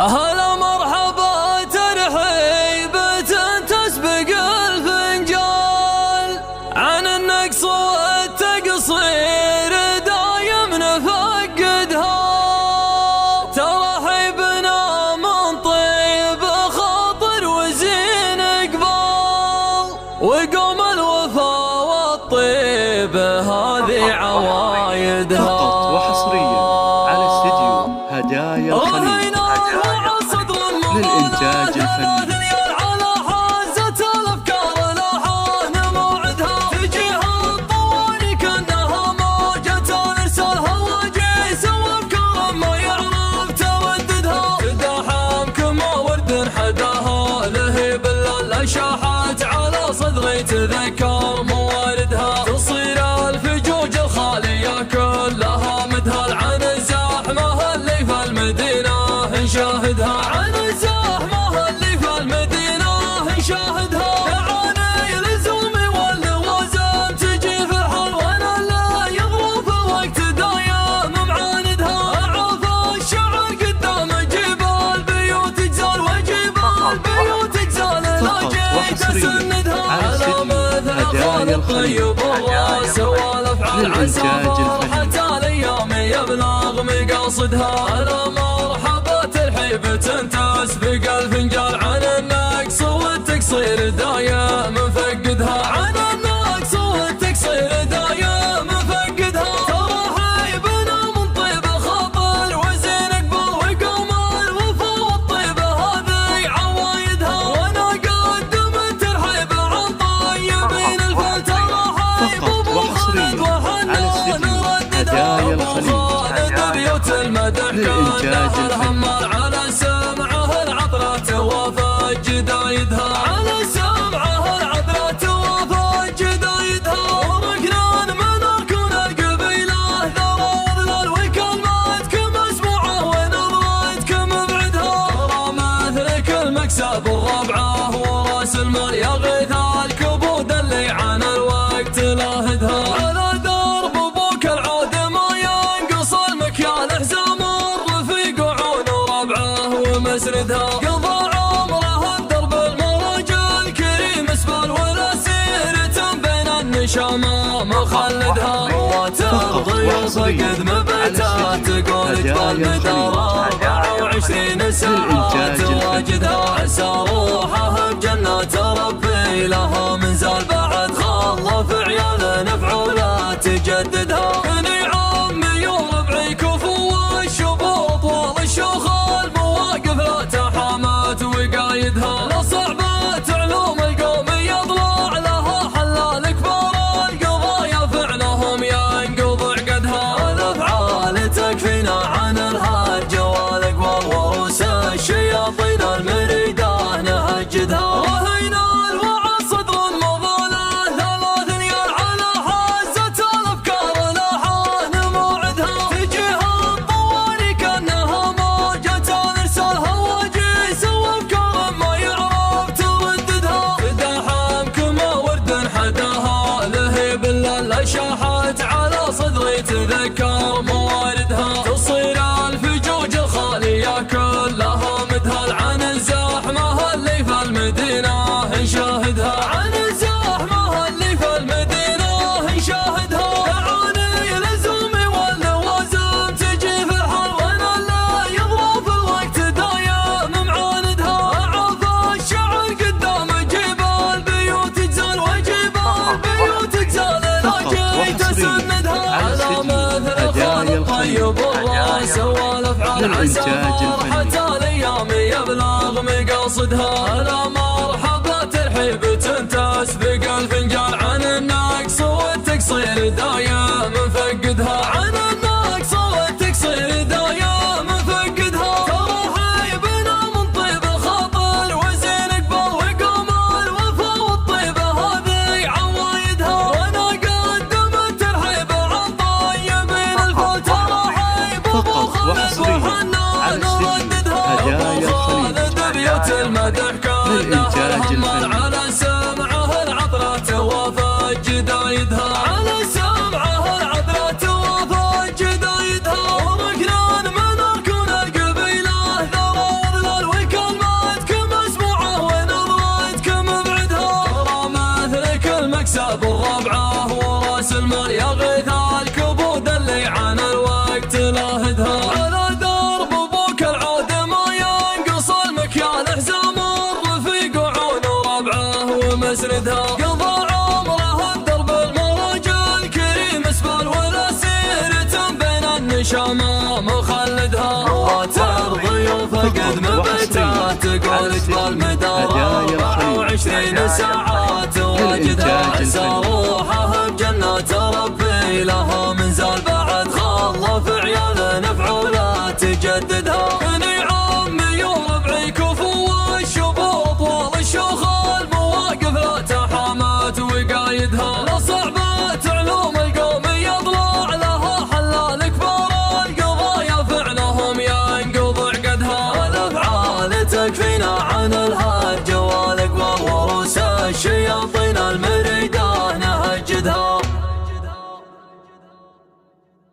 هلا مرحبا ترحيبة تسبق الفنجال، عن النقص والتقصير دايم نفقدها. ترحيبنا من طيب خاطر وزين اقبال، وقوم الوفا والطيب هذه عوايدها. فقط وحصريا على استديو هدايا الخليج للإنتاج الفني. على حازة الأفكار لها موعدها، تجيها الطواني كأنها موجة نرسلها وجيس وأفكار ما يعرف توددها. تداحم كما ورد حداها لهيب الليل شاحت على صدري تذكر مواردها. تصير الفجوج الخالية كلها مدهل عن الزحمة اللي في المدينة نشاهدها. عن الزحمة اللي في المدينة نشاهدها. تعاني لزومي واللوازم تجي في الحال، وانا لا يغرب وقت دايم معاندها. اعرف الشعر قدام اجيب البيوت تجزال، واجيب البيوت تجزال لا جيت اسندها. على مثل خالق طيب الراس والافعال عسى فرحة الايام يبلغ مقاصدها. على مرحبا ترحيبة تسبق الفنجال، عن النقص والتقصير دايم مفقدها. عن النقص والتقصير دايم مفقدها. ترحيبنا من طيب خاطر وزين اقبال، وقوم الوفا والطيبة هذه عوايدها. وانا قدمت ترحيب عن طيبين الفل. ترحيب وحصريا على استديو هدايا الخليج بيوت المدح كلها على سمعه العطرة وفى جدايدها. على سمعه العطرة وفى جدايدها. وركنان من أركان القبيلة ذرى وظلال، وكلماتكم مسموعة ونظرتكم بعدها. ترى مثلك المكسب الربعة وراس المال يغيث الكبود اللي عن الوقت لاهدها. على درب ابوك العود ما ينقص المكيال، حزام الرفيق وعون وربعه ومسردها. قضى عمره بدرب المرج الكريم اسبال، ولا سيرة بين النشامة مخلدها. وترضي فقد مبيتات تقول اقبل مدار 24 ساعة تواجدها. عسى روحه بجنة ربي لها منزال، بعد خلف عيال نفعولة تجددها. عمي وربعي كفو والشبوط والشيوخ المواقف لا تحامت وقايدها. لصعبة علوم القوم يطلع لها حلال كبار القضايا فعلهم ينقض عقدها. الافعال تكفينا عن الهجة والاقوال، وروس الشياطين المريدة نهجدها. وهينا الوعى صدر مظله 3 ريال، على حازة الافكار لها موعدها. تجيها الطواني كانها موجة نرسلها وجيس وافكار ما يعرف ترددها. تداحم كما ورد حداها لهيب الليل شاحت على صدري تذكر مواردها. تصير الفجوج الخالية كلها مدهل عن الزحمة اللي في المدينة نشاهدها. عن الزحمة اللي في المدينة نشاهدها. تعاني لزومي واللوازم تجي في الحال، وانا لا يغرب الوقت دايم معاندها. اعرف الشعر قدام اجيب البيوت تجزال، واجيب البيوت تجزال لا جيت اسندها. على مثل خالق طيب الراس والافعال عسى فرحة الايام يبلغ مقاصدها. على مرحبا ترحيبة تسبق الفنجال، عن النقص والتقصير دايم مفقدها. عن النقص والتقصير دايم مفقدها. ترحيبنا من طيب خاطر وزين اقبال، وقوم الوفا والطيبة هذه عوايدها. وانا قدمت ترحيب عن طيبين الفل. ترحيب فقط وحصريا على استديو هدايا الخليج بيوت المدح للإنتاج الفني. على سمعه العطرة وفى جدايدها. على سمعه العطرة وفى جدايدها. وركنان من أركان القبيلة ذرى تكسب الربعة وراس المال يغيث الكبود اللي عن الوقت لاهدها. على درب ابوك العود ما ينقص المكيال حزام الرفيق وعون ربعه ومسردها. قضى عمره الدرب المرجل كريم اسبال ولا سيرة بين النشامة مخلدها. رواتر ضيوف قد مبتها تقول جبال مدار 24 ساعات واجدها. عسى روحه بجنات ربي لها منزل بعد خلف عيال نفعوله تجددها. عمي وربعي كفو والشبوط والشيوخ المواقف لا تحامات وقايدها. لا صعبات علوم القوم يطلع لها حلال كبار القضايا فعلهم ينقض عقدها. الافعال تكفينا عن الهرج